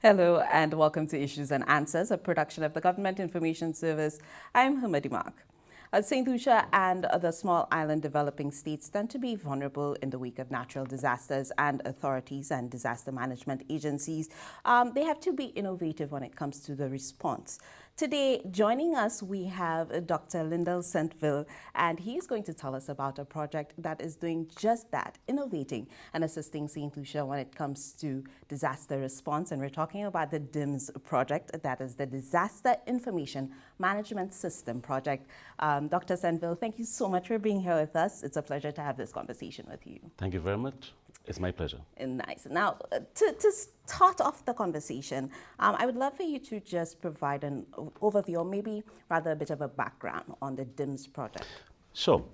Hello and welcome to Issues and Answers, a production of the Government Information Service. I'm Hamadi Mark. St. Lucia and the small island developing states tend to be vulnerable in the wake of natural disasters, and authorities and disaster management agencies, they have to be innovative when it comes to the response. Today, joining us, we have Dr. Lyndall Saintville, and he's going to tell us about a project that is doing just that, innovating and assisting St. Lucia when it comes to disaster response. And we're talking about the DIMS project, that is the Disaster Information Management System project. Dr. Saintville, thank you so much for being here with us. It's a pleasure to have this conversation with you. Thank you very much. It's my pleasure. Nice. Now, to start off the conversation, I would love for you to just provide an overview, or maybe rather a bit of a background on the DIMS project. Sure.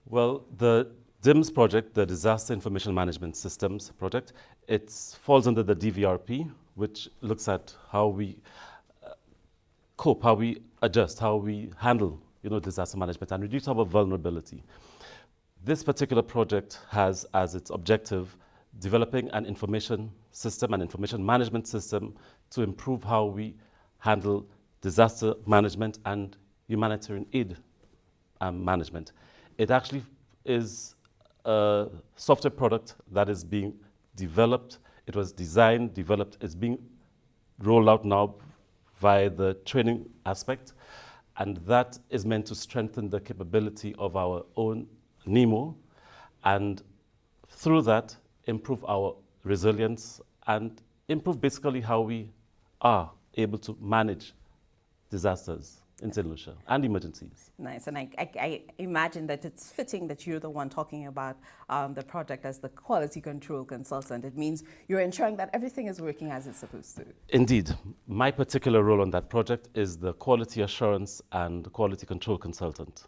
Well, the DIMS project, the Disaster Information Management Systems project, it falls under the DVRP, which looks at how we cope, how we adjust, how we handle, disaster management and reduce our vulnerability. This particular project has as its objective developing an information system, an information management system to improve how we handle disaster management and humanitarian aid management. It actually is a software product that is being developed. It was designed, developed, it's being rolled out now via the training aspect, and that is meant to strengthen the capability of our own NEMO, and through that improve our resilience and improve basically how we are able to manage disasters in St. Lucia and emergencies. Nice, and I imagine that it's fitting that you're the one talking about the project as the quality control consultant. It means you're ensuring that everything is working as it's supposed to. Indeed. My particular role on that project is the quality assurance and quality control consultant.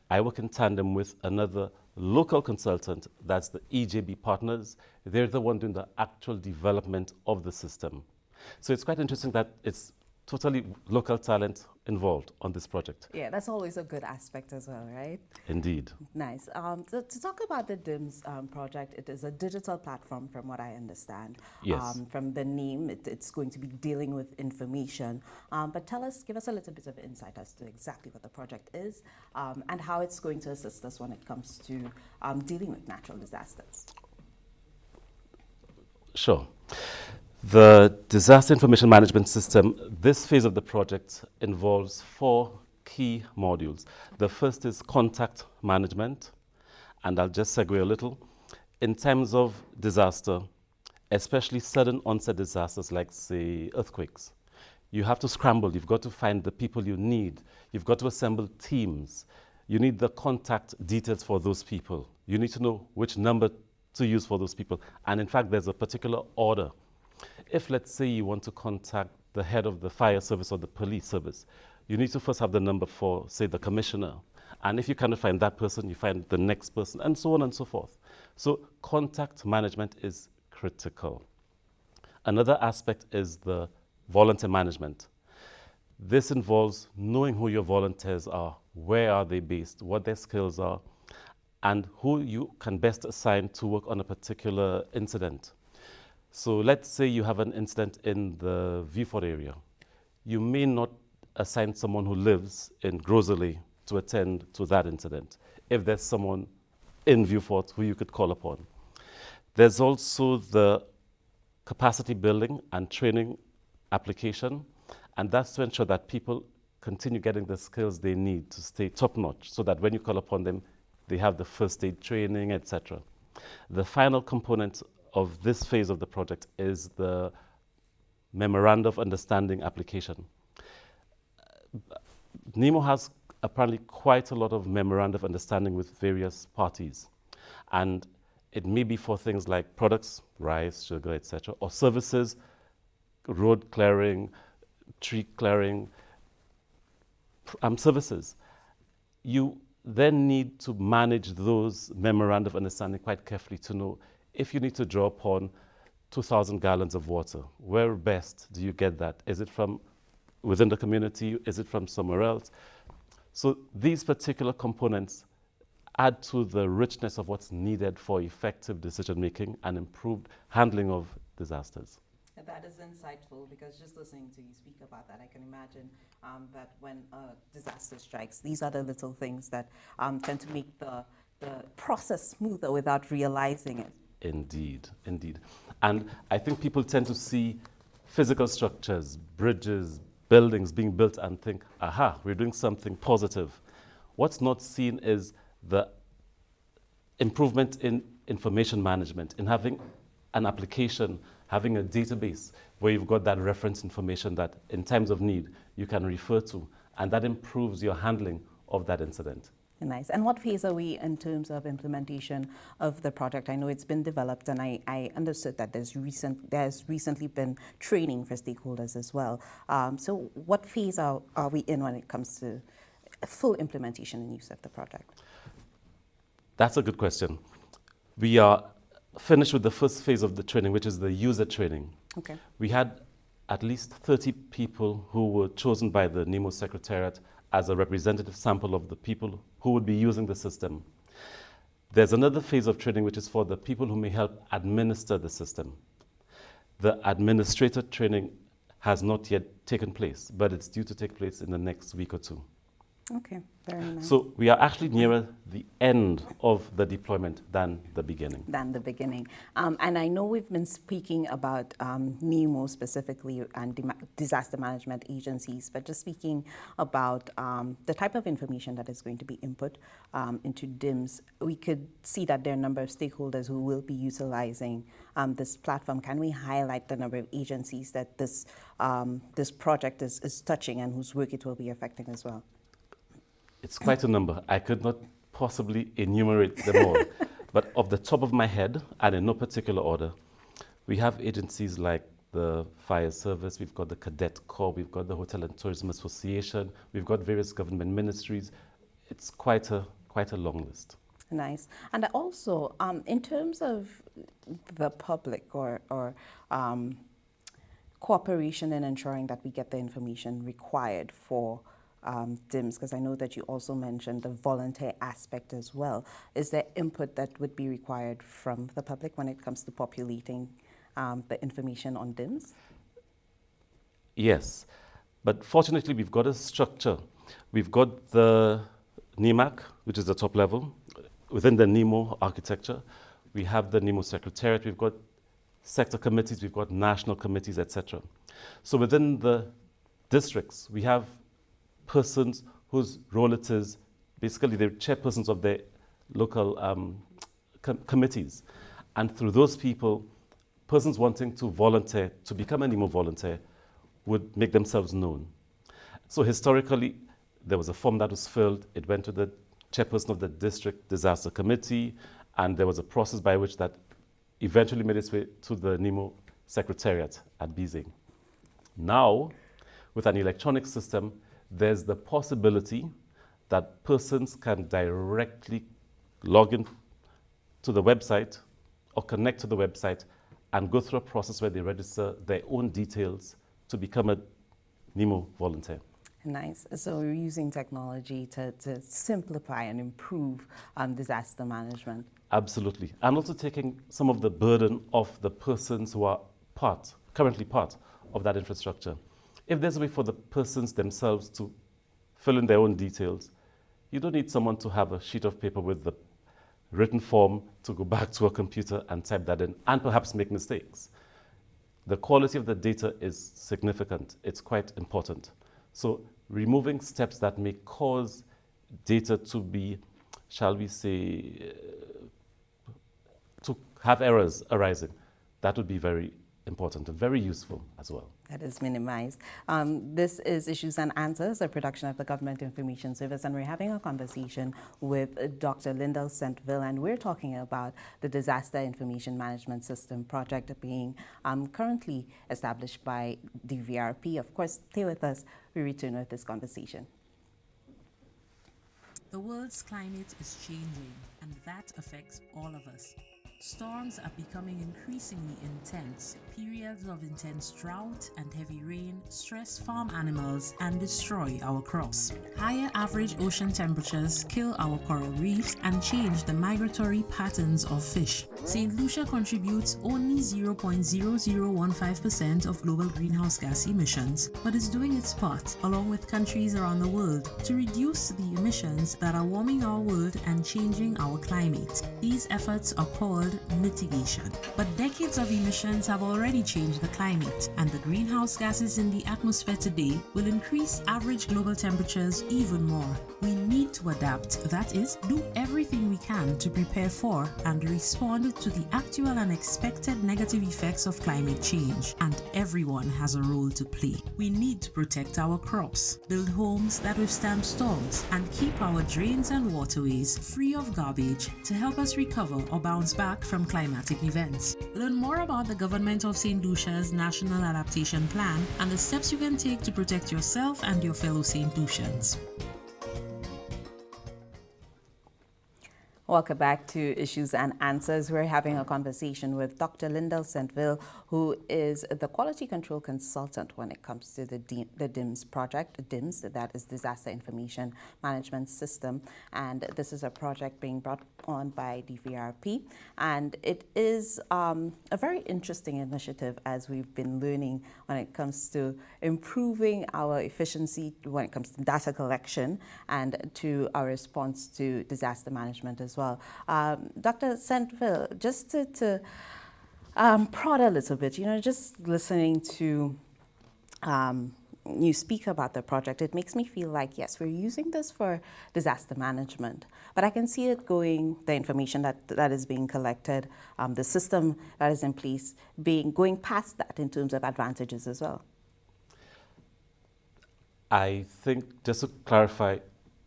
I work in tandem with another local consultant, that's the EJB partners. They're the one doing the actual development of the system. So it's quite interesting that it's totally local talent involved on this project. Yeah, that's always a good aspect as well, right? Indeed. Nice. So to talk about the DIMS project, it is a digital platform from what I understand. Yes. From the name, it's going to be dealing with information. But give us a little bit of insight as to exactly what the project is and how it's going to assist us when it comes to dealing with natural disasters. Sure. The Disaster Information Management System, this phase of the project involves 4 key modules. The first is contact management, and I'll just segue a little. In times of disaster, especially sudden onset disasters like, say, earthquakes, you have to scramble. You've got to find the people you need. You've got to assemble teams. You need the contact details for those people. You need to know which number to use for those people. And in fact, there's a particular order. If, let's say, you want to contact the head of the fire service or the police service, you need to first have the number for, say, the commissioner. And if you cannot find that person, you find the next person, and so on and so forth. So contact management is critical. Another aspect is the volunteer management. This involves knowing who your volunteers are, where are they based, what their skills are, and who you can best assign to work on a particular incident. So let's say you have an incident in the Viewfort area. You may not assign someone who lives in Grosley to attend to that incident if there's someone in Viewfort who you could call upon. There's also the capacity building and training application, and that's to ensure that people continue getting the skills they need to stay top-notch so that when you call upon them, they have the first aid training, etc. The final component of this phase of the project is the Memorandum of Understanding application. NEMO has apparently quite a lot of Memorandum of Understanding with various parties. And it may be for things like products, rice, sugar, etc., or services, road clearing, tree clearing, services. You then need to manage those Memorandum of Understanding quite carefully to know if you need to draw upon 2,000 gallons of water, where best do you get that? Is it from within the community? Is it from somewhere else? So these particular components add to the richness of what's needed for effective decision making and improved handling of disasters. That is insightful, because just listening to you speak about that, I can imagine that when a disaster strikes, these are the little things that tend to make the process smoother without realizing it. Indeed, indeed. And I think people tend to see physical structures, bridges, buildings being built and think, aha, we're doing something positive. What's not seen is the improvement in information management, in having an application, having a database where you've got that reference information that in times of need you can refer to, and that improves your handling of that incident. Nice. And what phase are we in terms of implementation of the project? I know it's been developed, and I understood that there's recently been training for stakeholders as well. So what phase are we in when it comes to full implementation and use of the project? That's a good question. We are finished with the first phase of the training, which is the user training. Okay. We had at least 30 people who were chosen by the NEMO Secretariat as a representative sample of the people who would be using the system. There's another phase of training which is for the people who may help administer the system. The administrator training has not yet taken place, but it's due to take place in the next week or two. Okay, very nice. So we are actually nearer the end of the deployment than the beginning. And I know we've been speaking about NEMO specifically and disaster management agencies, but just speaking about the type of information that is going to be input into DIMS, we could see that there are a number of stakeholders who will be utilizing this platform. Can we highlight the number of agencies that this project is touching and whose work it will be affecting as well? It's quite a number. I could not possibly enumerate them all. But off the top of my head, and in no particular order, we have agencies like the Fire Service, we've got the Cadet Corps, we've got the Hotel and Tourism Association, we've got various government ministries. It's quite a long list. Nice. And also, in terms of the public or cooperation in ensuring that we get the information required for DIMS, because I know that you also mentioned the volunteer aspect as well. Is there input that would be required from the public when it comes to populating the information on DIMS? Yes, but fortunately we've got a structure. We've got the NEMAC, which is the top level. Within the NEMO architecture, we have the NEMO Secretariat, we've got sector committees, we've got national committees, etc. So within the districts, we have persons whose role it is, basically they're chairpersons of their local committees. And through those people, persons wanting to volunteer, to become a NEMO volunteer, would make themselves known. So historically, there was a form that was filled, it went to the chairperson of the district disaster committee, and there was a process by which that eventually made its way to the NEMO Secretariat at Beijing. Now, with an electronic system, there's the possibility that persons can directly log in to the website or connect to the website and go through a process where they register their own details to become a NEMO volunteer. Nice. So we're using technology to simplify and improve disaster management. Absolutely. And also taking some of the burden off the persons who are currently part of that infrastructure. If there's a way for the persons themselves to fill in their own details, you don't need someone to have a sheet of paper with the written form to go back to a computer and type that in and perhaps make mistakes. The quality of the data is significant. It's quite important. So removing steps that may cause data to be, shall we say, to have errors arising, that would be very important and very useful as well. That is minimized. This is Issues and Answers, a production of the Government Information Service, and we're having a conversation with Dr. Lyndall Centville, and we're talking about the Disaster Information Management System project being currently established by DVRP. Of course, stay with us. We return with this conversation. The world's climate is changing, and that affects all of us. Storms are becoming increasingly intense, Periods of intense drought and heavy rain stress farm animals and destroy our crops. Higher average ocean temperatures kill our coral reefs and change the migratory patterns of fish. St. Lucia contributes only 0.0015% of global greenhouse gas emissions, but is doing its part, along with countries around the world, to reduce the emissions that are warming our world and changing our climate. These efforts are called mitigation. But decades of emissions have already changed the climate, and the greenhouse gases in the atmosphere today will increase average global temperatures even more. We need to adapt, that is, do everything we can to prepare for and respond to the actual and expected negative effects of climate change, and everyone has a role to play. We need to protect our crops, build homes that withstand storms, and keep our drains and waterways free of garbage to help us recover or bounce back from climatic events. Learn more about the government of St. Lucia's National Adaptation Plan and the steps you can take to protect yourself and your fellow St. Lucians. Welcome back to Issues and Answers. We're having a conversation with Dr. Lyndall Centville, who is the quality control consultant when it comes to the DIMS project. DIMS, that is Disaster Information Management System, and this is a project being brought on by DVRP, and it is a very interesting initiative, as we've been learning when it comes to improving our efficiency when it comes to data collection and to our response to disaster management as well. Dr. Centville, just to prod a little bit, just listening to you speak about the project, it makes me feel like, yes, we're using this for disaster management, but I can see it going, the information that is being collected, the system that is in place, going past that in terms of advantages as well. I think, just to clarify,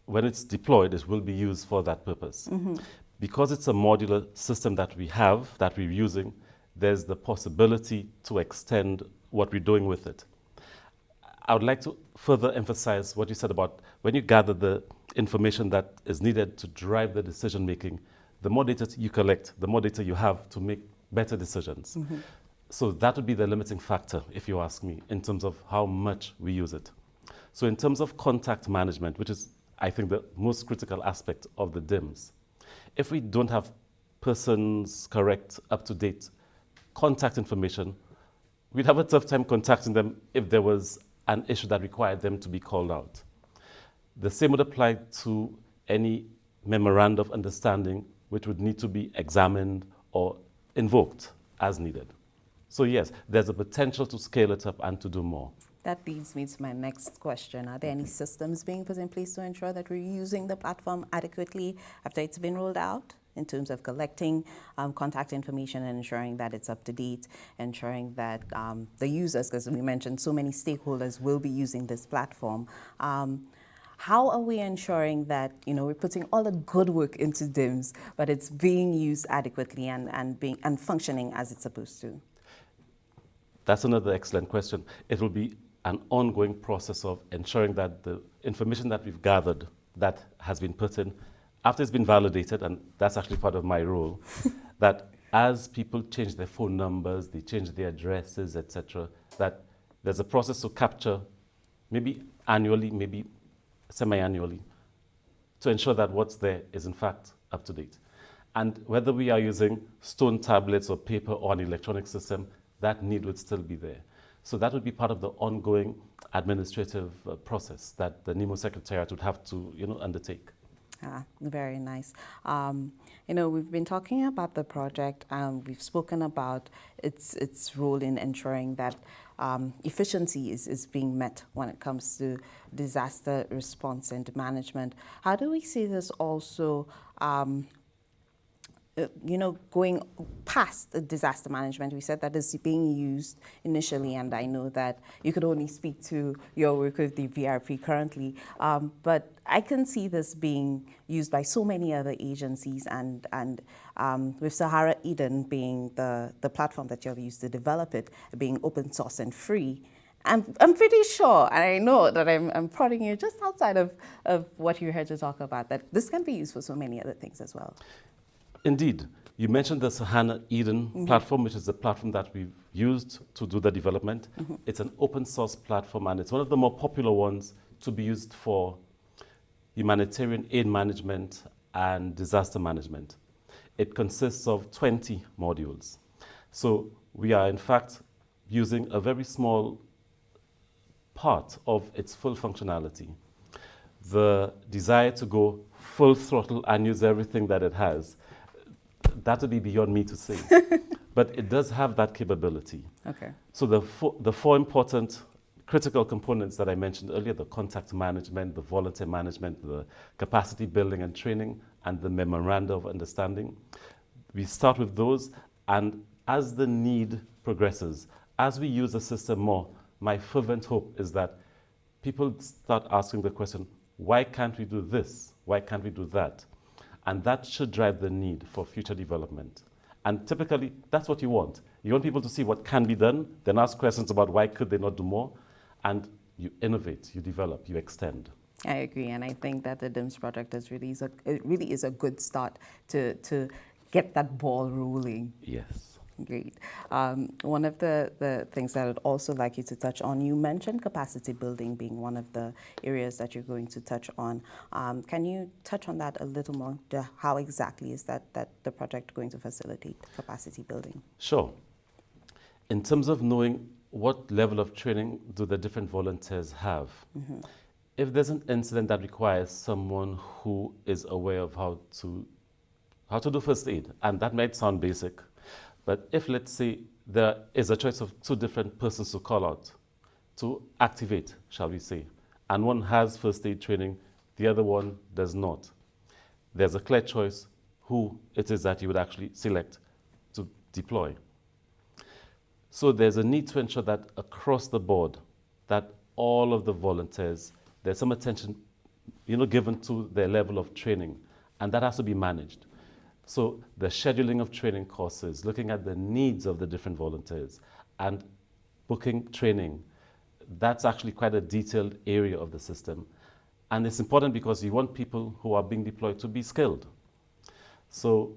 when it's deployed, it will be used for that purpose. Mm-hmm. Because it's a modular system that we have, that we're using, there's the possibility to extend what we're doing with it. I would like to further emphasize what you said about when you gather the information that is needed to drive the decision making, the more data you collect, the more data you have to make better decisions. Mm-hmm. So that would be the limiting factor, if you ask me, in terms of how much we use it. So in terms of contact management, which is, I think, the most critical aspect of the DIMS, if we don't have persons correct, up-to-date contact information, we'd have a tough time contacting them if there was an issue that required them to be called out. The same would apply to any memorandum of understanding which would need to be examined or invoked as needed. So yes, there's a potential to scale it up and to do more. That leads me to my next question. Are there any systems being put in place to ensure that we're using the platform adequately after it's been rolled out, in terms of collecting contact information and ensuring that it's up to date, ensuring that the users, because we mentioned so many stakeholders will be using this platform, how are we ensuring that we're putting all the good work into DIMS, but it's being used adequately and functioning as it's supposed to? That's another excellent question. It will be an ongoing process of ensuring that the information that we've gathered that has been put in, after it's been validated, and that's actually part of my role, that as people change their phone numbers, they change their addresses, etc., that there's a process to capture, maybe annually, maybe semi-annually, to ensure that what's there is in fact up to date. And whether we are using stone tablets or paper or an electronic system, that need would still be there. So that would be part of the ongoing administrative process that the NEMO Secretariat would have to undertake. Very nice. We've been talking about the project. We've spoken about its role in ensuring that efficiency is being met when it comes to disaster response and management. How do we see this also going past the disaster management? We said that it's being used initially, and I know that you could only speak to your work with the VRP currently, but I can see this being used by so many other agencies, and with Sahara Eden being the platform that you've used to develop it, being open source and free. I'm pretty sure, and I know that I'm prodding you just outside of what you're here to talk about, that this can be used for so many other things as well. Indeed. You mentioned the Sahana Eden platform, which is the platform that we've used to do the development. It's an open source platform, and it's one of the more popular ones to be used for humanitarian aid management and disaster management. It consists of 20 modules. So we are, in fact, using a very small part of its full functionality. The desire to go full throttle and use everything that it has, that would be beyond me to say. But it does have that capability. Okay. So the four important critical components that I mentioned earlier, the contact management, the volunteer management, the capacity building and training, and the memoranda of understanding, we start with those, and as the need progresses, as we use the system more, my fervent hope is that people start asking the question, why can't we do this? Why can't we do that? And that should drive the need for future development. And typically, that's what you want. You want people to see what can be done, then ask questions about why could they not do more, and you innovate, you develop, you extend. I agree, and I think that the DIMS project it really is a good start to get that ball rolling. Yes. Great. One of the things that I'd also like you to touch on, you mentioned capacity building being one of the areas that you're going to touch on. Can you touch on that a little more? How exactly is that the project going to facilitate capacity building? Sure. In terms of knowing what level of training do the different volunteers have, if there's an incident that requires someone who is aware of how to do first aid, and that might sound basic, but if, let's say, there is a choice of two different persons to call out, to activate, shall we say, and one has first aid training, the other one does not, there's a clear choice who it is that you would actually select to deploy. So there's a need to ensure that across the board, that all of the volunteers, there's some attention, given to their level of training, and that has to be managed. So the scheduling of training courses, looking at the needs of the different volunteers, and booking training, that's actually quite a detailed area of the system. And it's important because you want people who are being deployed to be skilled. So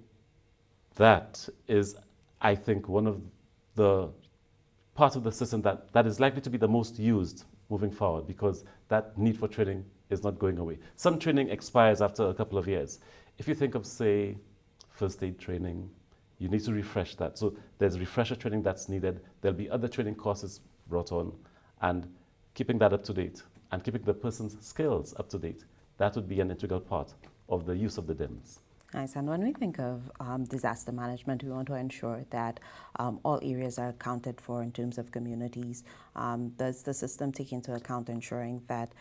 that is, I think, one of the parts of the system that is likely to be the most used moving forward, because that need for training is not going away. Some training expires after a couple of years. If you think of, say, first aid training, you need to refresh that. So there's refresher training that's needed. There'll be other training courses brought on, and keeping that up to date and keeping the person's skills up to date, that would be an integral part of the use of the DIMS. Nice. And when we think of disaster management, we want to ensure that all areas are accounted for in terms of communities. Does the system take into account ensuring that,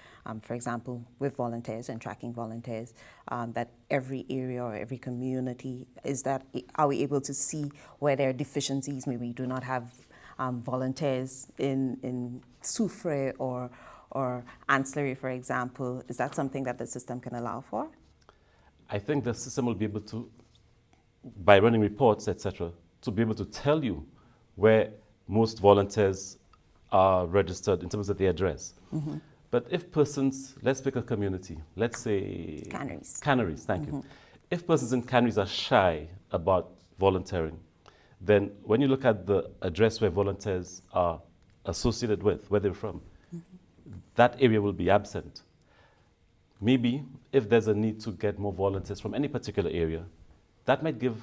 for example, with volunteers and tracking volunteers, that every area or every community, are we able to see where there are deficiencies? Maybe we do not have volunteers in Soufre or ancillary, for example. Is that something that the system can allow for? I think the system will be able to, by running reports, etc., to be able to tell you where most volunteers are registered in terms of the address. But if persons, let's pick a community, let's say Canaries, thank you. If persons in Canaries are shy about volunteering, then when you look at the address where volunteers are associated with, where they're from, that area will be absent. Maybe if there's a need to get more volunteers from any particular area, that might give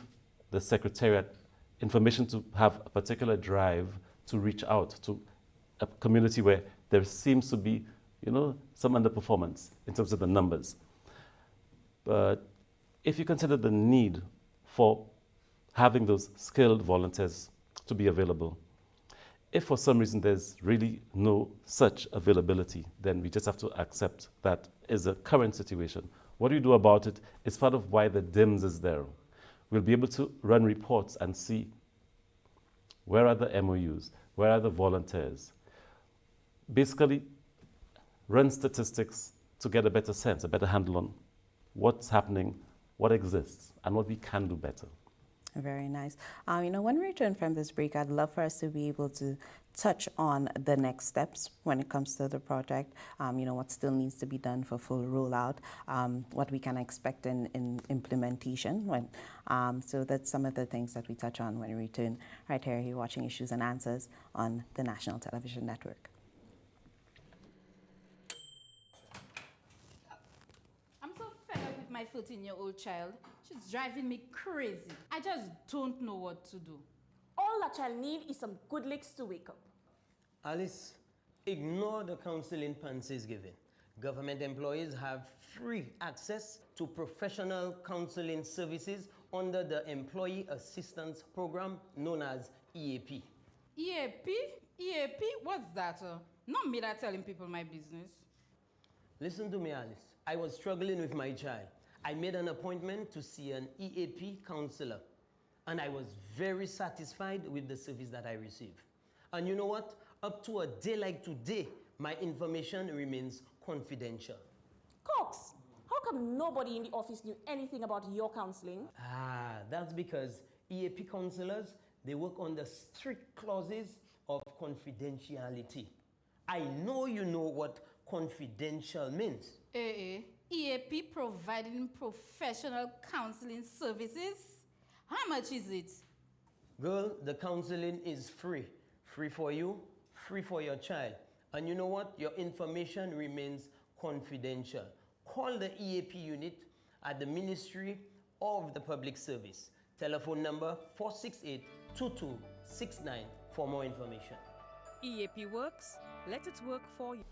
the Secretariat information to have a particular drive to reach out to a community where there seems to be, some underperformance in terms of the numbers. But if you consider the need for having those skilled volunteers to be available, if for some reason there's really no such availability, then we just have to accept that is a current situation. What we do about it is part of why the DIMS is there. We'll be able to run reports and see where are the MOUs, where are the volunteers. Basically, run statistics to get a better sense, a better handle on what's happening, what exists, and what we can do better. Very nice. When we return from this break, I'd love for us to be able to touch on the next steps when it comes to the project, what still needs to be done for full rollout, what we can expect in implementation. So that's some of the things that we touch on when we return right here. You're watching Issues and Answers on the National Television Network. I'm so fed up with my 14-year-old child. She's driving me crazy. I just don't know what to do. All that child need is some good licks to wake up. Alice, ignore the counseling Pansy is giving. Government employees have free access to professional counseling services under the Employee Assistance Program known as EAP. EAP? EAP? What's that? Not me that telling people my business. Listen to me, Alice. I was struggling with my child. I made an appointment to see an EAP counselor, and I was very satisfied with the service that I received. And you know what? Up to a day like today, my information remains confidential. Cox, how come nobody in the office knew anything about your counseling? That's because EAP counselors, they work under strict clauses of confidentiality. I know you know what confidential means. EAP providing professional counseling services? How much is it? Girl, the counseling is free. Free for you, free for your child. And you know what? Your information remains confidential. Call the EAP unit at the Ministry of the Public Service. Telephone number 468-2269 for more information. EAP works. Let it work for you.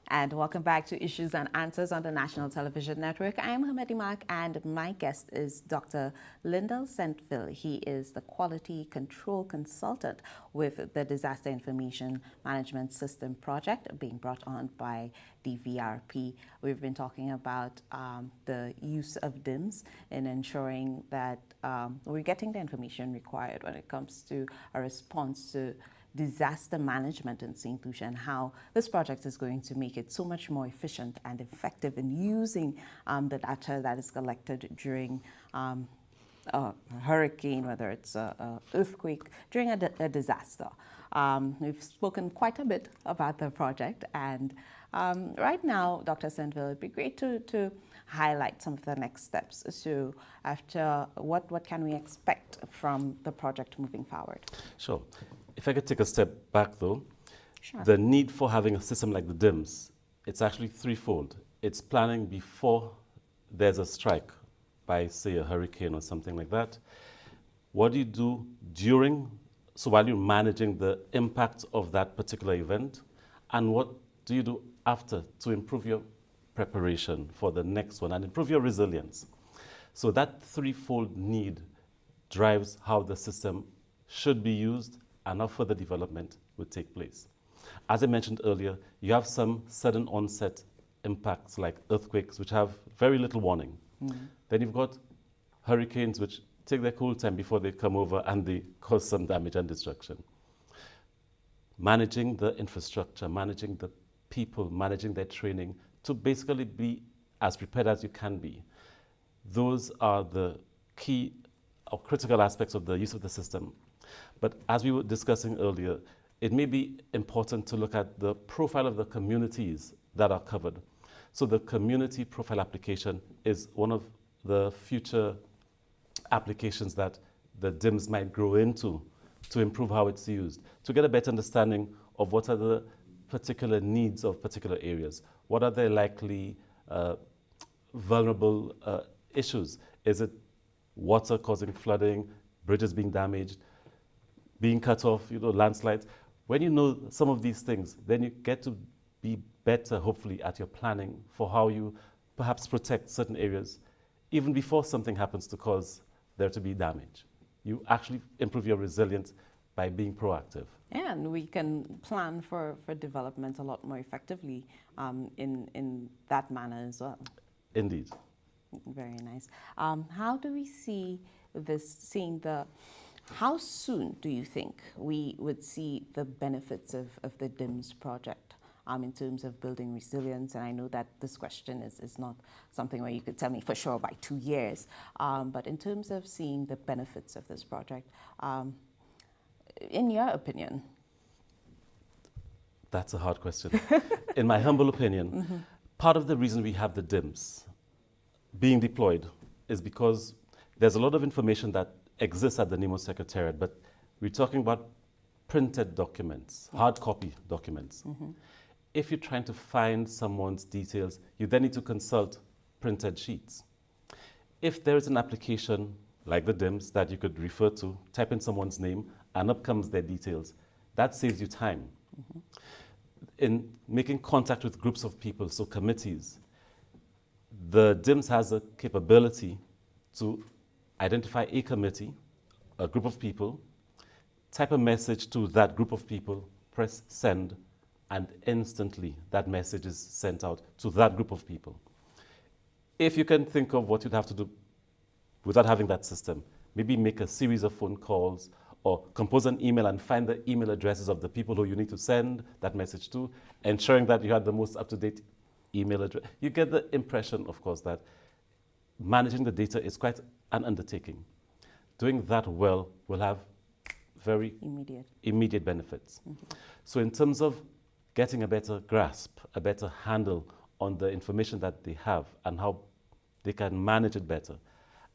And welcome back to Issues and Answers on the National Television Network. I'm Hamadi Mark, and my guest is Dr. Lyndall Sentville. He is the Quality Control Consultant with the Disaster Information Management System project being brought on by DVRP. We've been talking about the use of DIMS in ensuring that we're getting the information required when it comes to a response to disaster management in St. Lucia, and how this project is going to make it so much more efficient and effective in using the data that is collected during a hurricane, whether it's an earthquake, during a disaster. We've spoken quite a bit about the project, and right now, Dr. Sentville, it'd be great to highlight some of the next steps. So after what can we expect from the project moving forward? Sure. If I could take a step back, though, Sure. The need for having a system like the DIMS, it's actually threefold. It's planning before there's a strike by, say, a hurricane or something like that. What do you do during, so while you're managing the impact of that particular event, and what do you do after to improve your preparation for the next one and improve your resilience? So that threefold need drives how the system should be used and how further development would take place. As I mentioned earlier, you have some sudden onset impacts like earthquakes, which have very little warning. Then you've got hurricanes, which take their cool time before they come over and they cause some damage and destruction. Managing the infrastructure, managing the people, managing their training to basically be as prepared as you can be. Those are the key or critical aspects of the use of the system. But as we were discussing earlier, it may be important to look at the profile of the communities that are covered. So the community profile application is one of the future applications that the DIMS might grow into to improve how it's used, to get a better understanding of what are the particular needs of particular areas. What are their likely vulnerable issues? Is it water causing flooding, bridges being damaged, being cut off, landslides? When you know some of these things, then you get to be better, hopefully, at your planning for how you perhaps protect certain areas, even before something happens to cause there to be damage. You actually improve your resilience by being proactive. Yeah, and we can plan for development a lot more effectively in that manner as well. Indeed. Very nice. How do we see this, how soon do you think we would see the benefits of the DIMS project in terms of building resilience? And I know that this question is not something where you could tell me for sure by 2 years, but in terms of seeing the benefits of this project, in your opinion? That's a hard question. In my humble opinion, part of the reason we have the DIMS being deployed is because there's a lot of information that exists at the NEMO Secretariat, but we're talking about printed documents, hard copy documents. If you're trying to find someone's details, you then need to consult printed sheets. If there is an application like the DIMS that you could refer to, type in someone's name, and up comes their details, that saves you time. In making contact with groups of people, so committees, the DIMS has a capability to identify a committee, a group of people, type a message to that group of people, press send, and instantly that message is sent out to that group of people. If you can think of what you'd have to do without having that system, maybe make a series of phone calls or compose an email and find the email addresses of the people who you need to send that message to, ensuring that you have the most up-to-date email address. You get the impression, of course, that managing the data is quite an undertaking. Doing that well will have very immediate benefits. So in terms of getting a better grasp, a better handle on the information that they have and how they can manage it better,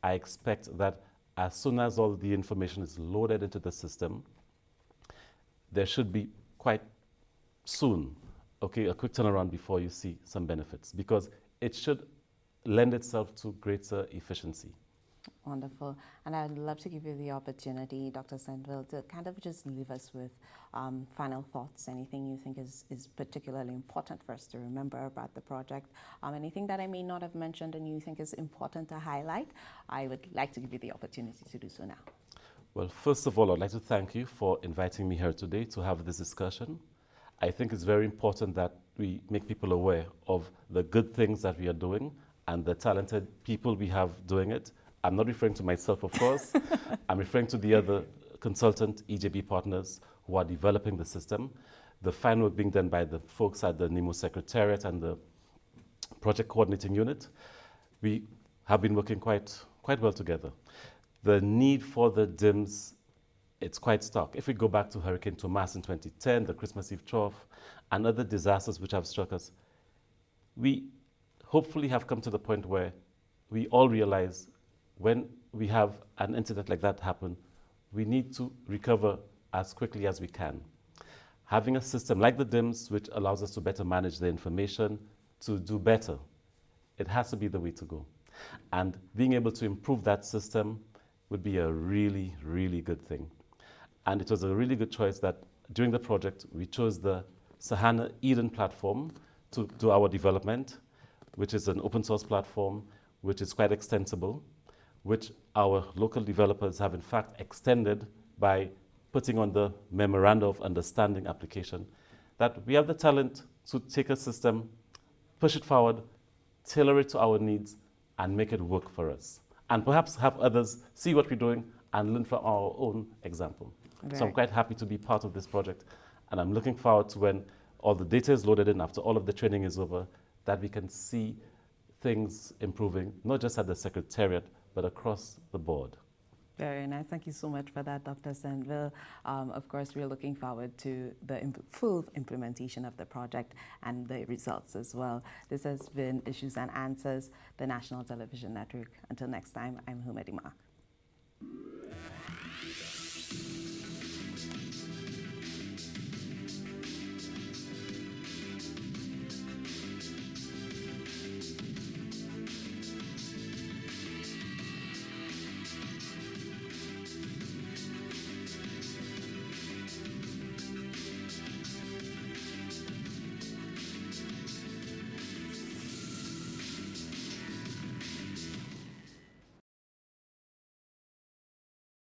I expect that as soon as all the information is loaded into the system, there should be quite soon, a quick turnaround before you see some benefits, because it should lend itself to greater efficiency. Wonderful. And I'd love to give you the opportunity, Dr. Sendville, to kind of just leave us with final thoughts, anything you think is particularly important for us to remember about the project, anything that I may not have mentioned and you think is important to highlight. I would like to give you the opportunity to do so now. Well, first of all, I'd like to thank you for inviting me here today to have this discussion. I think it's very important that we make people aware of the good things that we are doing and the talented people we have doing it. I'm not referring to myself, of course. I'm referring to the other consultant EJB partners who are developing the system. The fine work being done by the folks at the NEMO Secretariat and the Project Coordinating Unit. We have been working quite well together. The need for the DIMS, it's quite stark. If we go back to Hurricane Thomas in 2010, the Christmas Eve trough, and other disasters which have struck us, we hopefully have come to the point where we all realize when we have an incident like that happen, we need to recover as quickly as we can. Having a system like the DIMS, which allows us to better manage the information, to do better, it has to be the way to go. And being able to improve that system would be a really, really good thing. And it was a really good choice that during the project, we chose the Sahana Eden platform to do our development, which is an open source platform, which is quite extensible, which our local developers have in fact extended by putting on the Memorandum of Understanding application, that we have the talent to take a system, push it forward, tailor it to our needs, and make it work for us. And perhaps have others see what we're doing and learn from our own example. Right. So I'm quite happy to be part of this project, and I'm looking forward to when all the data is loaded in, after all of the training is over, that we can see things improving, not just at the Secretariat, but across the board. Very nice. Thank you so much for that, Dr. Sendville. Of course, we're looking forward to the full implementation of the project and the results as well. This has been Issues and Answers, the National Television Network. Until next time, I'm Humadi Mark.